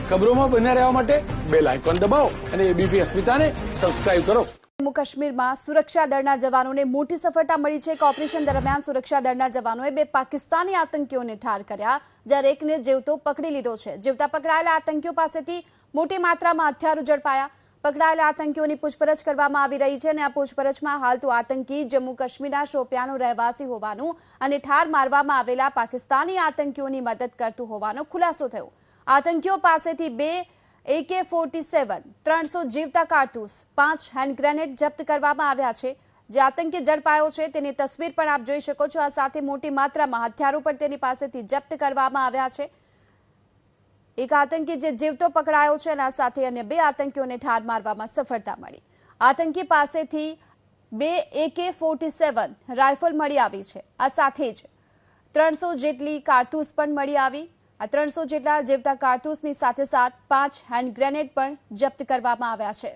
ખબરોમાં બન્યા રહેવા માટે બેલ આઇકોન દબાવો અને એબીપી અસ્મિતાને સબસ્ક્રાઇબ કરો। જમ્મુ કાશ્મીરમાં સુરક્ષા દળના જવાનોને મોટી સફળતા મળી છે। ઓપરેશન દરમિયાન સુરક્ષા દળના જવાનોએ 2 પાકિસ્તાની આતંકીઓને ઠાર કર્યા, જ્યારે એકને જીવતો પકડી લીધો છે। જીવતા પકડાયેલા આતંકીઓ પાસેથી મોટી માત્રામાં હથિયારો ઝડપાયા। પકડાયેલા આતંકીઓની પૂછપરછ કરવામાં આવી રહી છે અને આ પૂછપરછમાં હાલ તો આતંકી જમ્મુ કાશ્મીરના શોપિયાંનો રહેવાસી હોવાનું અને ઠાર મારવામાં આવેલા પાકિસ્તાની આતંકીઓની મદદ કરતું હોવાનો ખુલાસો થયો। આતંકીઓ પાસેથી 2 AK-47, 300 જીવતા કારતૂસ, 5 હેન્ડ ગ્રેનેડ જપ્ત કરવામાં આવ્યા છે। જે આતંકી ઝડપાયો છે તેની તસવીર પણ આપ જોઈ શકો છો। આ સાથે મોટી માત્રામાં હથિયારો પણ તેની પાસેથી જપ્ત કરવામાં આવ્યા છે। એક આતંકી જે જીવતો પકડાયો છે અને આ સાથે અન્ય 2 આતંકીઓને ઠાર મારવામાં સફળતા મળી। આતંકી પાસેથી 2 AK-47 રાઇફલ મળી આવી છે। આ સાથે જ 300 જેટલી કારતૂસ પણ મળી આવી। આ 300 જેટલા જીવતા કારતૂસની સાથે 5 હેન્ડ ગ્રેનેડ પણ જપ્ત કરવામાં આવ્યા છે।